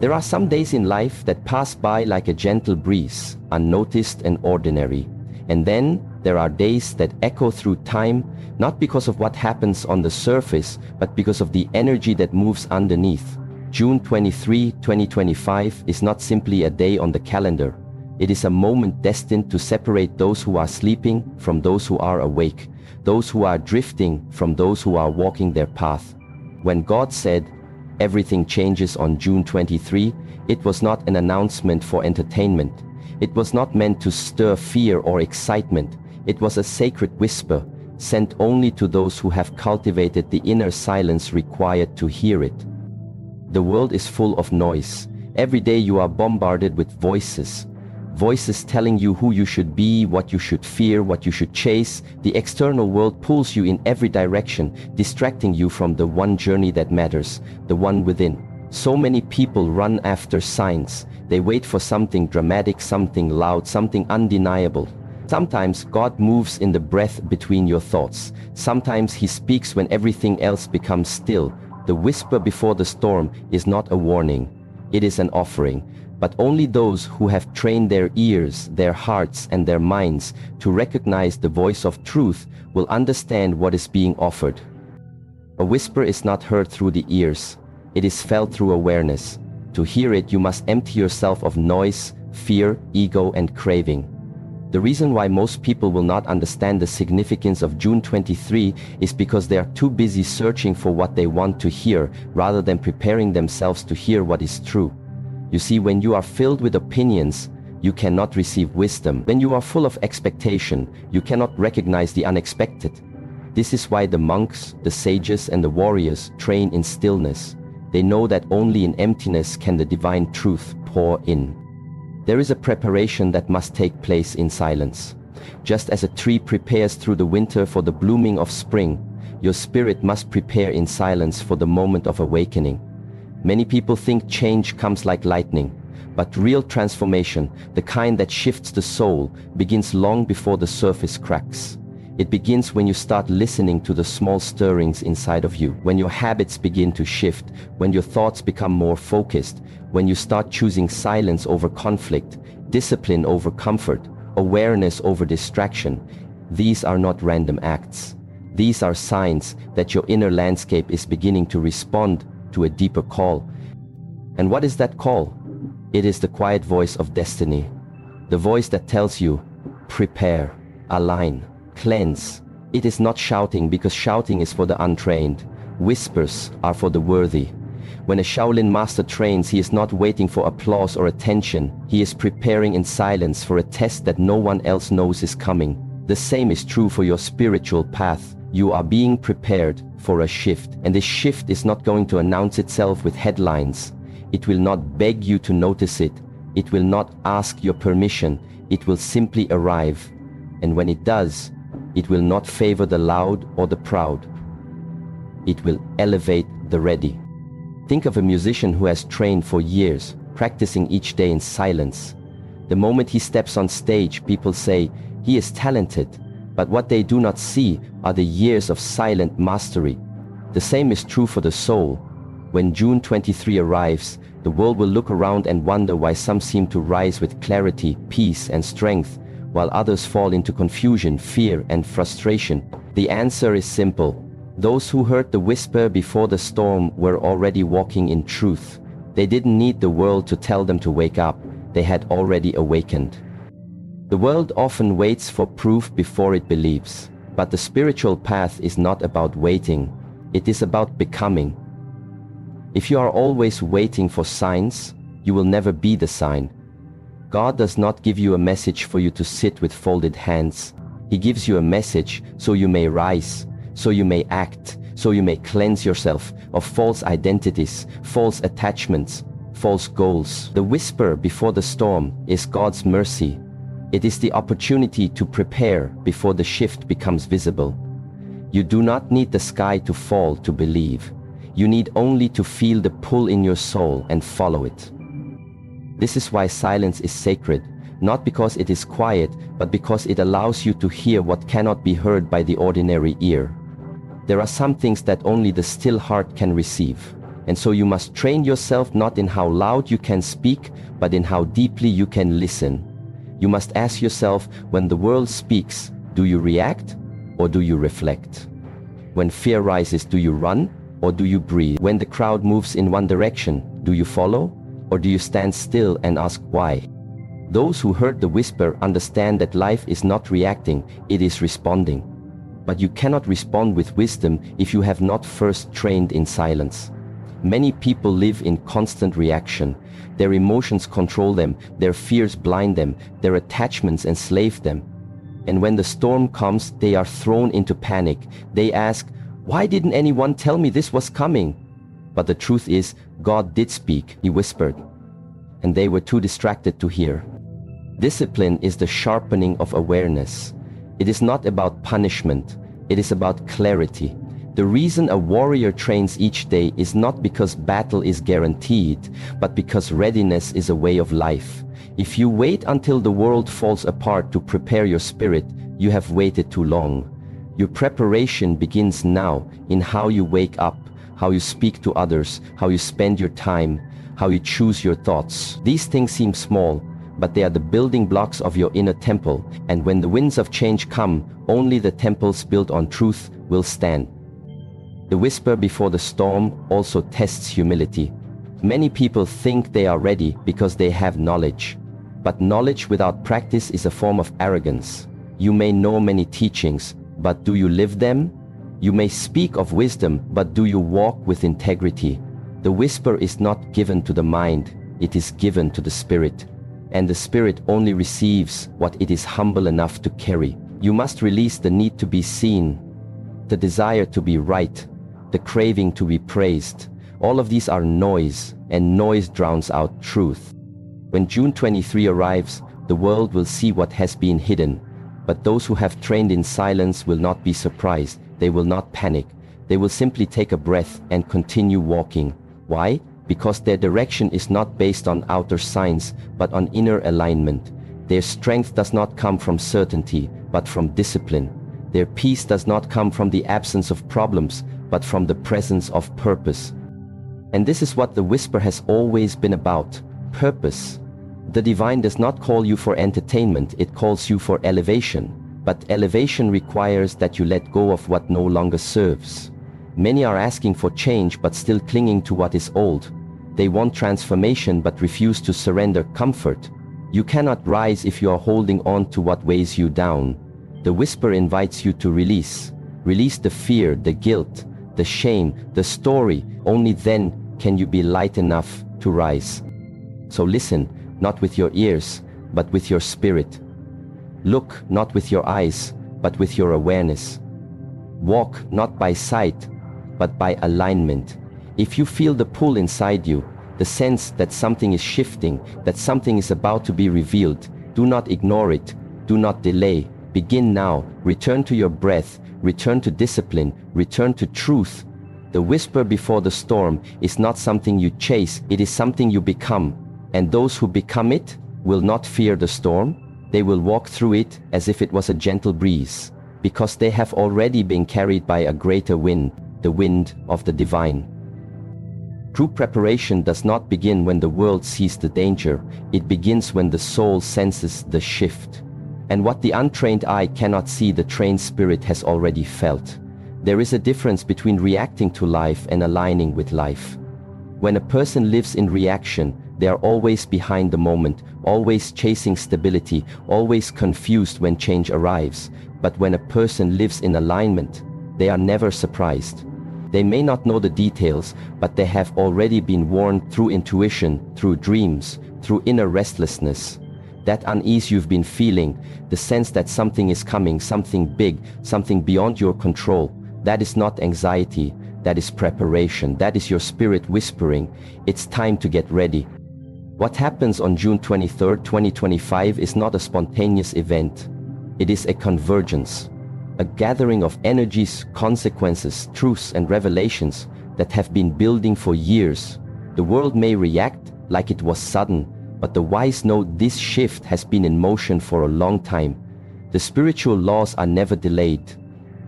There are some days in life that pass by like a gentle breeze, unnoticed and ordinary. And then there are days that echo through time, not because of what happens on the surface, but because of the energy that moves underneath. June 23, 2025 is not simply a day on the calendar. It is a moment destined to separate those who are sleeping from those who are awake, those who are drifting from those who are walking their path. When God said, "Everything changes on June 23, it was not an announcement for entertainment. It was not meant to stir fear or excitement. It was a sacred whisper, sent only to those who have cultivated the inner silence required to hear it. The world is full of noise. Every day you are bombarded with voices. Voices telling you who you should be, what you should fear, what you should chase. The external world pulls you in every direction, distracting you from the one journey that matters, the one within. So many people run after signs. They wait for something dramatic, something loud, something undeniable. Sometimes God moves in the breath between your thoughts. Sometimes He speaks when everything else becomes still. The whisper before the storm is not a warning. It is an offering. But only those who have trained their ears, their hearts, and their minds to recognize the voice of truth will understand what is being offered. A whisper is not heard through the ears. It is felt through awareness. To hear it, you must empty yourself of noise, fear, ego, and craving. The reason why most people will not understand the significance of June 23 is because they are too busy searching for what they want to hear rather than preparing themselves to hear what is true. You see, when you are filled with opinions, you cannot receive wisdom. When you are full of expectation, you cannot recognize the unexpected. This is why the monks, the sages, and the warriors train in stillness. They know that only in emptiness can the divine truth pour in. There is a preparation that must take place in silence. Just as a tree prepares through the winter for the blooming of spring, your spirit must prepare in silence for the moment of awakening. Many people think change comes like lightning, but real transformation, the kind that shifts the soul, begins long before the surface cracks. It begins when you start listening to the small stirrings inside of you, when your habits begin to shift, when your thoughts become more focused, when you start choosing silence over conflict, discipline over comfort, awareness over distraction. These are not random acts. These are signs that your inner landscape is beginning to respond to a deeper call. And what is that call? It is the quiet voice of destiny. The voice that tells you, prepare, align, cleanse. It is not shouting, because shouting is for the untrained. Whispers are for the worthy. When a Shaolin master trains, he is not waiting for applause or attention. He is preparing in silence for a test that no one else knows is coming. The same is true for your spiritual path. You are being prepared for a shift, and this shift is not going to announce itself with headlines. It will not beg you to notice it. It will not ask your permission. It will simply arrive. And when it does, it will not favor the loud or the proud. It will elevate the ready. Think of a musician who has trained for years, practicing each day in silence. The moment he steps on stage, people say, he is talented. But what they do not see are the years of silent mastery. The same is true for the soul. When June 23 arrives, the world will look around and wonder why some seem to rise with clarity, peace, and strength, while others fall into confusion, fear, and frustration. The answer is simple. Those who heard the whisper before the storm were already walking in truth. They didn't need the world to tell them to wake up. They had already awakened. The world often waits for proof before it believes. But the spiritual path is not about waiting. It is about becoming. If you are always waiting for signs, you will never be the sign. God does not give you a message for you to sit with folded hands. He gives you a message so you may rise, so you may act, so you may cleanse yourself of false identities, false attachments, false goals. The whisper before the storm is God's mercy. It is the opportunity to prepare before the shift becomes visible. You do not need the sky to fall to believe. You need only to feel the pull in your soul and follow it. This is why silence is sacred, not because it is quiet, but because it allows you to hear what cannot be heard by the ordinary ear. There are some things that only the still heart can receive. And so you must train yourself not in how loud you can speak, but in how deeply you can listen. You must ask yourself, when the world speaks, do you react or do you reflect? When fear rises, do you run or do you breathe? When the crowd moves in one direction, do you follow or do you stand still and ask why? Those who heard the whisper understand that life is not reacting, it is responding. But you cannot respond with wisdom if you have not first trained in silence. Many people live in constant reaction. Their emotions control them, their fears blind them, their attachments enslave them. And when the storm comes, they are thrown into panic. They ask, "Why didn't anyone tell me this was coming?" But the truth is, God did speak, He whispered. And they were too distracted to hear. Discipline is the sharpening of awareness. It is not about punishment, it is about clarity. The reason a warrior trains each day is not because battle is guaranteed, but because readiness is a way of life. If you wait until the world falls apart to prepare your spirit, you have waited too long. Your preparation begins now in how you wake up, how you speak to others, how you spend your time, how you choose your thoughts. These things seem small, but they are the building blocks of your inner temple, and when the winds of change come, only the temples built on truth will stand. The whisper before the storm also tests humility. Many people think they are ready because they have knowledge. But knowledge without practice is a form of arrogance. You may know many teachings, but do you live them? You may speak of wisdom, but do you walk with integrity? The whisper is not given to the mind, it is given to the spirit. And the spirit only receives what it is humble enough to carry. You must release the need to be seen, the desire to be right, the craving to be praised. All of these are noise, and noise drowns out truth. When June 23 arrives, the world will see what has been hidden. But those who have trained in silence will not be surprised. They will not panic. They will simply take a breath and continue walking. Why? Because their direction is not based on outer signs, but on inner alignment. Their strength does not come from certainty, but from discipline. Their peace does not come from the absence of problems, but from the presence of purpose. And this is what the whisper has always been about: purpose. The divine does not call you for entertainment, it calls you for elevation. But elevation requires that you let go of what no longer serves. Many are asking for change but still clinging to what is old. They want transformation but refuse to surrender comfort. You cannot rise if you are holding on to what weighs you down. The whisper invites you to release. Release the fear, the guilt, the shame, the story. Only then can you be light enough to rise. So listen, not with your ears, but with your spirit. Look, not with your eyes, but with your awareness. Walk, not by sight, but by alignment. If you feel the pull inside you, the sense that something is shifting, that something is about to be revealed, do not ignore it, do not delay. Begin now, return to your breath, return to discipline, return to truth. The whisper before the storm is not something you chase, it is something you become. And those who become it will not fear the storm, they will walk through it as if it was a gentle breeze, because they have already been carried by a greater wind, the wind of the divine. True preparation does not begin when the world sees the danger, it begins when the soul senses the shift. And what the untrained eye cannot see, the trained spirit has already felt. There is a difference between reacting to life and aligning with life. When a person lives in reaction, they are always behind the moment, always chasing stability, always confused when change arrives. But when a person lives in alignment, they are never surprised. They may not know the details, but they have already been warned through intuition, through dreams, through inner restlessness. That unease you've been feeling, the sense that something is coming, something big, something beyond your control, that is not anxiety, that is preparation, that is your spirit whispering, it's time to get ready. What happens on June 23, 2025 is not a spontaneous event. It is a convergence, a gathering of energies, consequences, truths and revelations that have been building for years. The world may react like it was sudden, but the wise know this shift has been in motion for a long time. The spiritual laws are never delayed.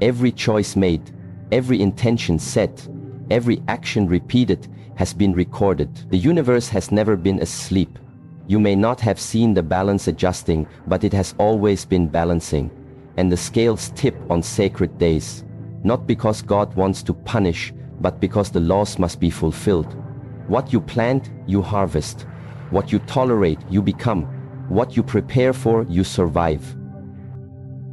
Every choice made, every intention set, Every action repeated has been recorded. The universe has never been asleep. You may not have seen the balance adjusting, but it has always been balancing. And the scales tip on sacred days. Not because God wants to punish, but because the laws must be fulfilled. What you plant, you harvest. What you tolerate, you become. What you prepare for, you survive.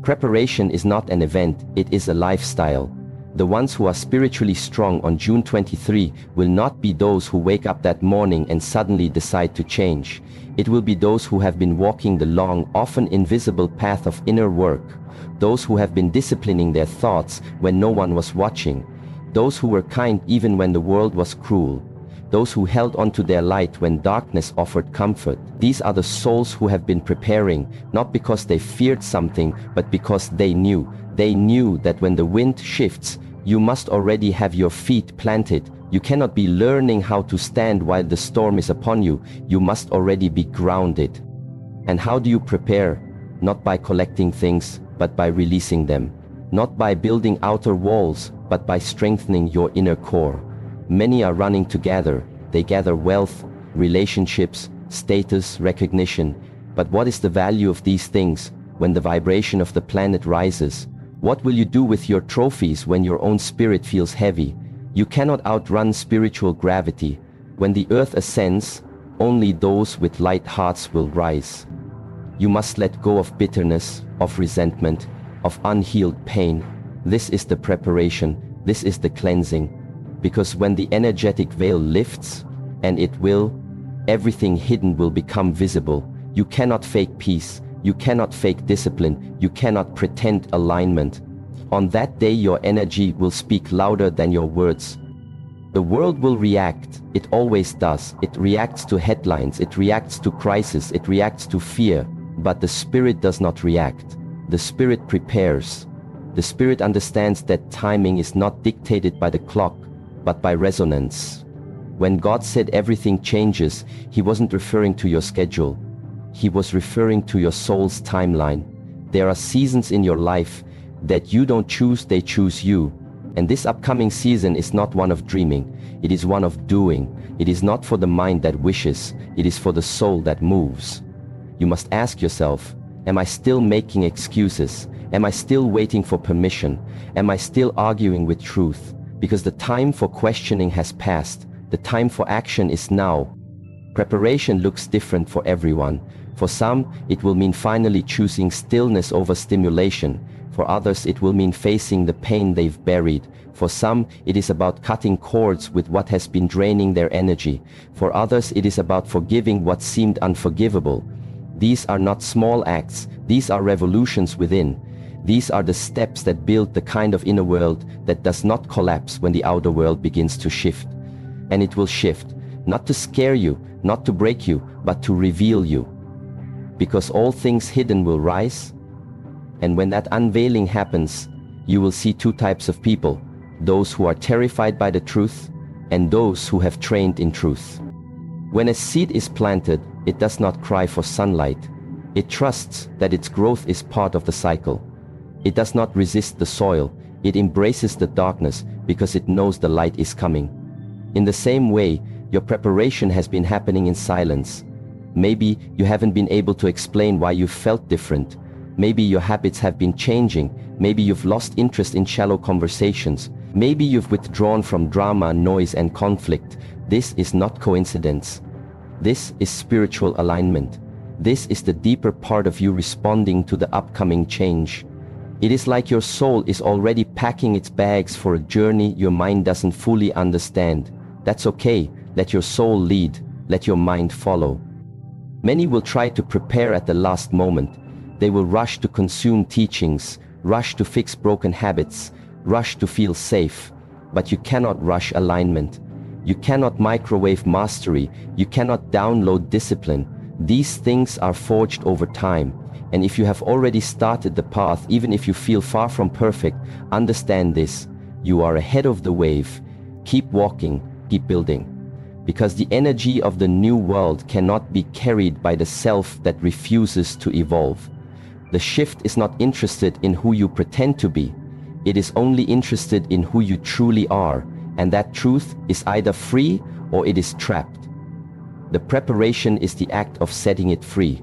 Preparation is not an event, it is a lifestyle. The ones who are spiritually strong on June 23 will not be those who wake up that morning and suddenly decide to change. It will be those who have been walking the long, often invisible path of inner work. Those who have been disciplining their thoughts when no one was watching. Those who were kind even when the world was cruel. Those who held on to their light when darkness offered comfort. These are the souls who have been preparing, not because they feared something, but because they knew. They knew that when the wind shifts, you must already have your feet planted. You cannot be learning how to stand while the storm is upon you. You must already be grounded. And how do you prepare? Not by collecting things, but by releasing them. Not by building outer walls, but by strengthening your inner core. Many are running together. They gather wealth, relationships, status, recognition. But what is the value of these things when the vibration of the planet rises? What will you do with your trophies when your own spirit feels heavy? You cannot outrun spiritual gravity. When the earth ascends, only those with light hearts will rise. You must let go of bitterness, of resentment, of unhealed pain. This is the preparation. This is the cleansing. Because when the energetic veil lifts, and it will, everything hidden will become visible. You cannot fake peace. You cannot fake discipline. You cannot pretend alignment. On that day, your energy will speak louder than your words. The world will react. It always does. It reacts to headlines. It reacts to crisis. It reacts to fear. But the spirit does not react. The spirit prepares. The spirit understands that timing is not dictated by the clock, but by resonance. When God said everything changes, He wasn't referring to your schedule. He was referring to your soul's timeline. There are seasons in your life that you don't choose, they choose you. And this upcoming season is not one of dreaming. It is one of doing. It is not for the mind that wishes. It is for the soul that moves. You must ask yourself, am I still making excuses? Am I still waiting for permission? Am I still arguing with truth? Because the time for questioning has passed. The time for action is now. Preparation looks different for everyone. For some, it will mean finally choosing stillness over stimulation. For others, it will mean facing the pain they've buried. For some, it is about cutting cords with what has been draining their energy. For others, it is about forgiving what seemed unforgivable. These are not small acts. These are revolutions within. These are the steps that build the kind of inner world that does not collapse when the outer world begins to shift. And it will shift, not to scare you, not to break you, but to reveal you. Because all things hidden will rise. And when that unveiling happens, you will see two types of people, those who are terrified by the truth and those who have trained in truth. When a seed is planted, it does not cry for sunlight. It trusts that its growth is part of the cycle. It does not resist the soil. It embraces the darkness because it knows the light is coming. In the same way, your preparation has been happening in silence. Maybe you haven't been able to explain why you felt different. Maybe your habits have been changing. Maybe you've lost interest in shallow conversations. Maybe you've withdrawn from drama, noise, and conflict. This is not coincidence. This is spiritual alignment. This is the deeper part of you responding to the upcoming change. It is like your soul is already packing its bags for a journey your mind doesn't fully understand. That's okay. Let your soul lead. Let your mind follow. Many will try to prepare at the last moment. They will rush to consume teachings, rush to fix broken habits, rush to feel safe. But you cannot rush alignment. You cannot microwave mastery. You cannot download discipline. These things are forged over time. And if you have already started the path, even if you feel far from perfect, understand this. You are ahead of the wave. Keep walking, keep building. Because the energy of the new world cannot be carried by the self that refuses to evolve. The shift is not interested in who you pretend to be. It is only interested in who you truly are. and that truth is either free or it is trapped. The preparation is the act of setting it free.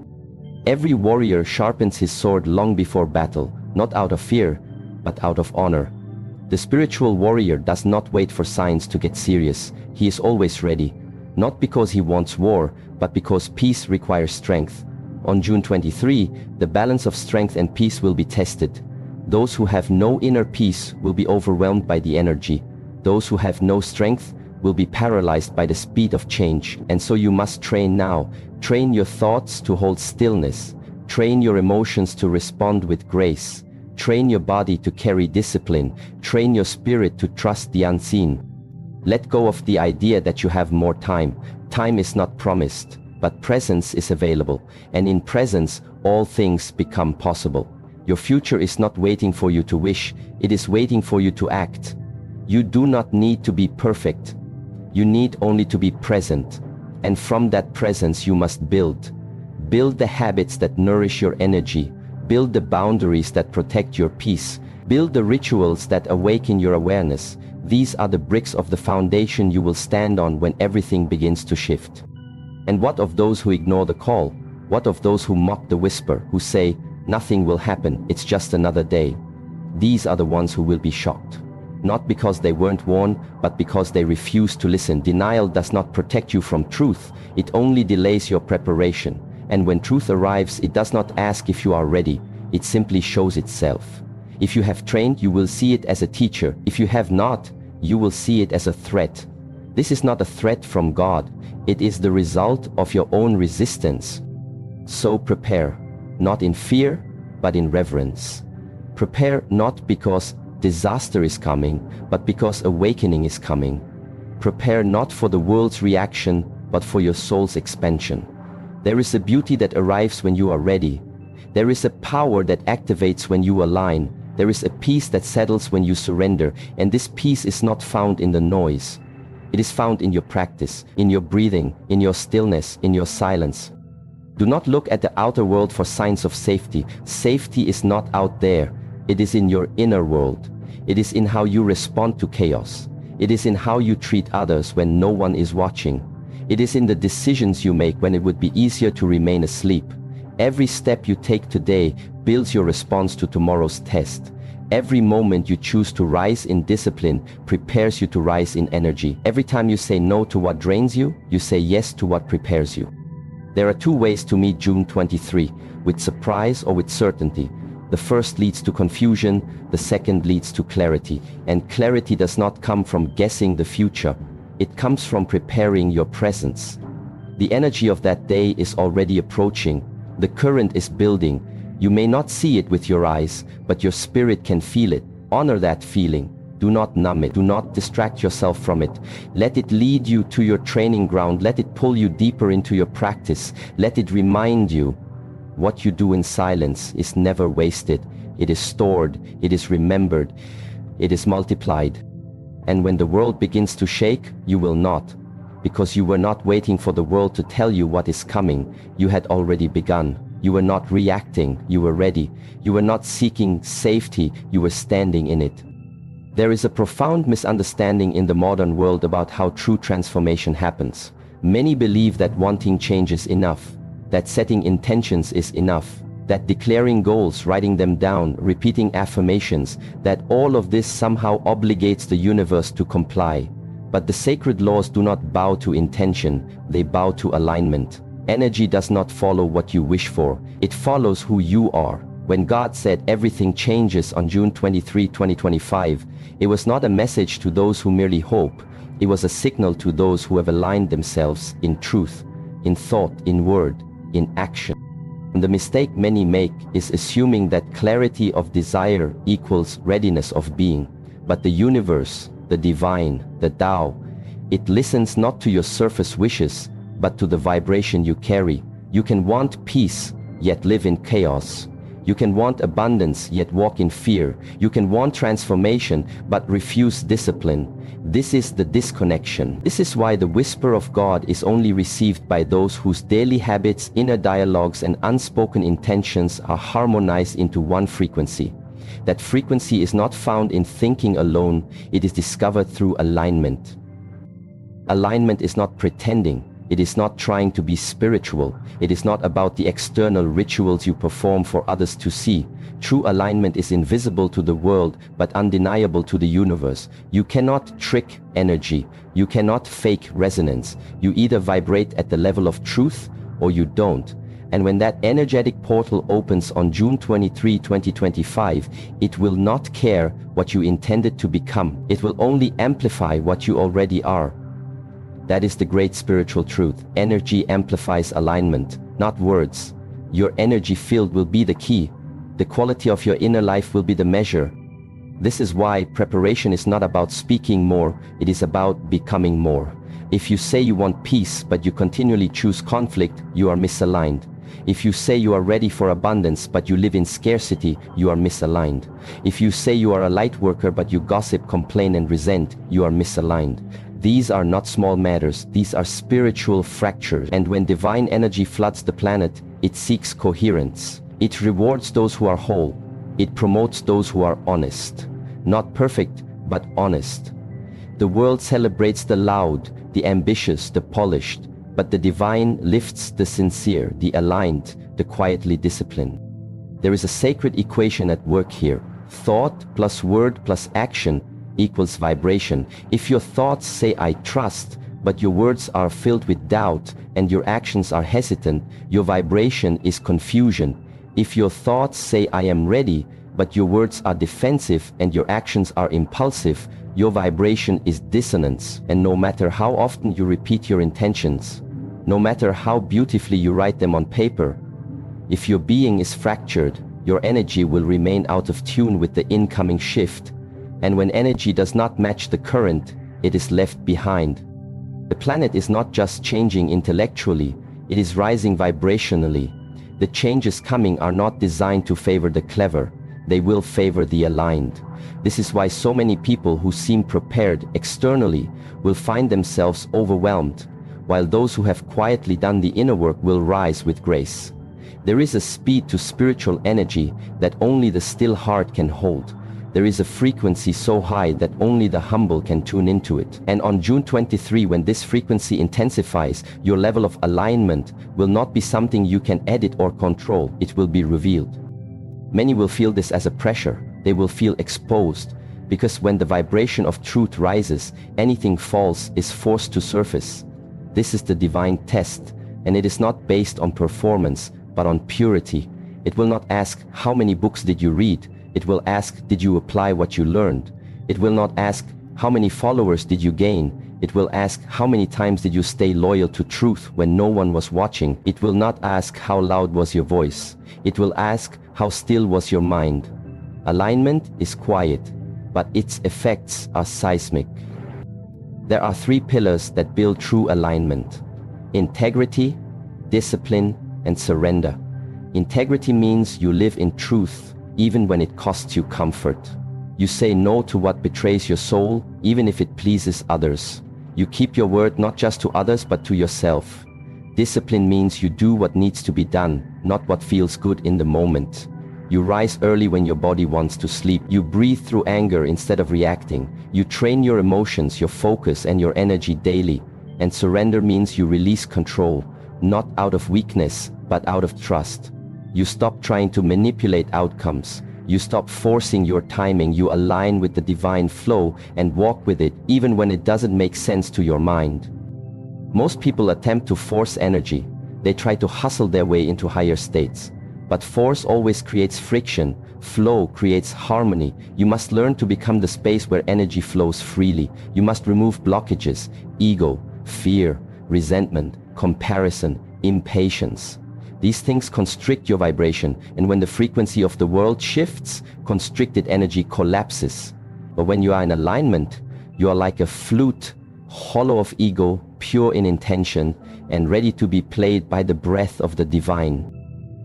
Every warrior sharpens his sword long before battle, not out of fear, but out of honor. The spiritual warrior does not wait for signs to get serious. He is always ready, not because he wants war, but because peace requires strength. On June 23, the balance of strength and peace will be tested. Those who have no inner peace will be overwhelmed by the energy. Those who have no strength will be paralyzed by the speed of change. And so you must train now. Train your thoughts to hold stillness. Train your emotions to respond with grace. Train your body to carry discipline. Train your spirit to trust the unseen. Let go of the idea that you have more time. Time is not promised, but presence is available. And in presence, all things become possible. Your future is not waiting for you to wish, it is waiting for you to act. You do not need to be perfect. You need only to be present. And from that presence you must build. Build the habits that nourish your energy. Build the boundaries that protect your peace. Build the rituals that awaken your awareness. These are the bricks of the foundation you will stand on when everything begins to shift. And what of those who ignore the call? What of those who mock the whisper, who say, "Nothing will happen, it's just another day"? These are the ones who will be shocked. Not because they weren't warned, but because they refused to listen. Denial does not protect you from truth, it only delays your preparation. And when truth arrives, it does not ask if you are ready, it simply shows itself. If you have trained, you will see it as a teacher. If you have not, you will see it as a threat. This is not a threat from God, it is the result of your own resistance. So prepare, not in fear, but in reverence. Prepare not because disaster is coming, but because awakening is coming. Prepare not for the world's reaction, but for your soul's expansion. There is a beauty that arrives when you are ready. There is a power that activates when you align. There is a peace that settles when you surrender, and this peace is not found in the noise. It is found in your practice, in your breathing, in your stillness, in your silence. Do not look at the outer world for signs of safety. Safety is not out there. It is in your inner world. It is in how you respond to chaos. It is in how you treat others when no one is watching. It is in the decisions you make when it would be easier to remain asleep. Every step you take today builds your response to tomorrow's test. Every moment you choose to rise in discipline prepares you to rise in energy. Every time you say no to what drains you, you say yes to what prepares you. There are two ways to meet June 23, with surprise or with certainty. The first leads to confusion, the second leads to clarity. And clarity does not come from guessing the future. It comes from preparing your presence. The energy of that day is already approaching. The current is building. You may not see it with your eyes, but your spirit can feel it. Honor that feeling. Do not numb it. Do not distract yourself from it. Let it lead you to your training ground. Let it pull you deeper into your practice. Let it remind you what you do in silence is never wasted. It is stored. It is remembered. It is multiplied. And when the world begins to shake, you will not. Because you were not waiting for the world to tell you what is coming. You had already begun. You were not reacting, you were ready. You were not seeking safety, you were standing in it. There is a profound misunderstanding in the modern world about how true transformation happens. Many believe that wanting change is enough, that setting intentions is enough, that declaring goals, writing them down, repeating affirmations, that all of this somehow obligates the universe to comply. But the sacred laws do not bow to intention, they bow to alignment. Energy does not follow what you wish for, it follows who you are. When God said everything changes on June 23, 2025, it was not a message to those who merely hope, it was a signal to those who have aligned themselves in truth, in thought, in word, in action. And the mistake many make is assuming that clarity of desire equals readiness of being. But the universe, the divine, the Tao, it listens not to your surface wishes, but to the vibration you carry. You can want peace, yet live in chaos. You can want abundance, yet walk in fear. You can want transformation, but refuse discipline. This is the disconnection. This is why the whisper of God is only received by those whose daily habits, inner dialogues, and unspoken intentions are harmonized into one frequency. That frequency is not found in thinking alone, it is discovered through alignment. Alignment is not pretending, it is not trying to be spiritual, it is not about the external rituals you perform for others to see. True alignment is invisible to the world but undeniable to the universe. You cannot trick energy, you cannot fake resonance. You either vibrate at the level of truth or you don't. And when that energetic portal opens on June 23, 2025, it will not care what you intended to become. It will only amplify what you already are. That is the great spiritual truth. Energy amplifies alignment, not words. Your energy field will be the key. The quality of your inner life will be the measure. This is why preparation is not about speaking more, it is about becoming more. If you say you want peace but you continually choose conflict, you are misaligned. If you say you are ready for abundance but you live in scarcity, you are misaligned. If you say you are a light worker but you gossip, complain and resent, you are misaligned. These are not small matters, these are spiritual fractures. And when divine energy floods the planet, it seeks coherence. It rewards those who are whole. It promotes those who are honest. Not perfect, but honest. The world celebrates the loud, the ambitious, the polished, but the divine lifts the sincere, the aligned, the quietly disciplined. There is a sacred equation at work here. Thought plus word plus action equals vibration. If your thoughts say I trust, but your words are filled with doubt and your actions are hesitant, your vibration is confusion. If your thoughts say I am ready, but your words are defensive and your actions are impulsive, your vibration is dissonance. And no matter how often you repeat your intentions, no matter how beautifully you write them on paper, if your being is fractured, your energy will remain out of tune with the incoming shift. And when energy does not match the current, it is left behind. The planet is not just changing intellectually, it is rising vibrationally. The changes coming are not designed to favor the clever, they will favor the aligned. This is why so many people who seem prepared externally will find themselves overwhelmed, while those who have quietly done the inner work will rise with grace. There is a speed to spiritual energy that only the still heart can hold. There is a frequency so high that only the humble can tune into it. And on June 23, when this frequency intensifies, your level of alignment will not be something you can edit or control, it will be revealed. Many will feel this as a pressure. They will feel exposed, because when the vibration of truth rises, anything false is forced to surface. This is the divine test, and it is not based on performance, but on purity. It will not ask, how many books did you read? It will ask, did you apply what you learned? It will not ask, how many followers did you gain? It will ask, how many times did you stay loyal to truth when no one was watching? It will not ask, how loud was your voice? It will ask, how still was your mind? Alignment is quiet, but its effects are seismic. There are three pillars that build true alignment: integrity, discipline, and surrender. Integrity means you live in truth, even when it costs you comfort. You say no to what betrays your soul, even if it pleases others. You keep your word not just to others, but to yourself. Discipline means you do what needs to be done, not what feels good in the moment. You rise early when your body wants to sleep. You breathe through anger instead of reacting. You train your emotions, your focus, and your energy daily. And surrender means you release control, not out of weakness, but out of trust. You stop trying to manipulate outcomes. You stop forcing your timing. You align with the divine flow and walk with it, even when it doesn't make sense to your mind. Most people attempt to force energy. They try to hustle their way into higher states. But force always creates friction. Flow creates harmony. You must learn to become the space where energy flows freely. You must remove blockages, ego, fear, resentment, comparison, impatience. These things constrict your vibration, and when the frequency of the world shifts, constricted energy collapses. But when you are in alignment, you are like a flute, hollow of ego, pure in intention, and ready to be played by the breath of the divine.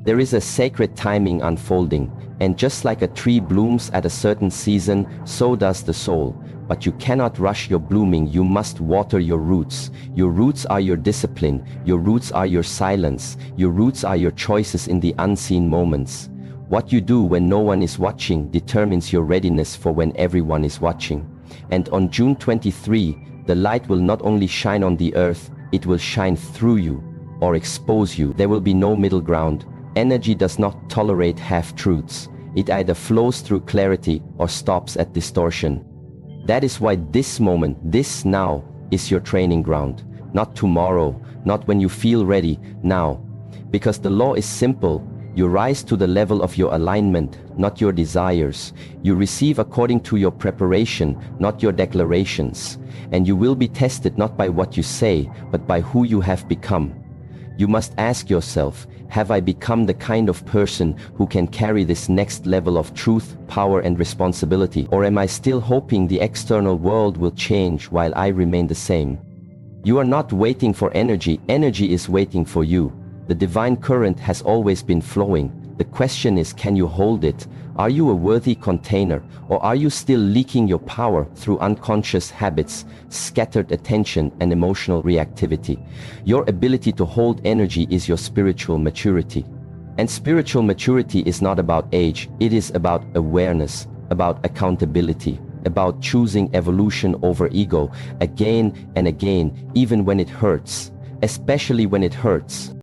There is a sacred timing unfolding, and just like a tree blooms at a certain season, so does the soul. But you cannot rush your blooming, you must water your roots. Your roots are your discipline, your roots are your silence, your roots are your choices in the unseen moments. What you do when no one is watching determines your readiness for when everyone is watching. And on June 23, the light will not only shine on the earth, it will shine through you or expose you. There will be no middle ground. Energy does not tolerate half-truths. It either flows through clarity or stops at distortion. That is why this moment, this now, is your training ground. Not tomorrow, not when you feel ready, now. Because the law is simple. You rise to the level of your alignment, not your desires. You receive according to your preparation, not your declarations. And you will be tested not by what you say, but by who you have become. You must ask yourself, have I become the kind of person who can carry this next level of truth, power and responsibility? Or am I still hoping the external world will change while I remain the same? You are not waiting for energy, energy is waiting for you. The divine current has always been flowing. The question is, can you hold it? Are you a worthy container, or are you still leaking your power through unconscious habits, scattered attention and emotional reactivity? Your ability to hold energy is your spiritual maturity. And spiritual maturity is not about age, it is about awareness, about accountability, about choosing evolution over ego again and again, even when it hurts, especially when it hurts.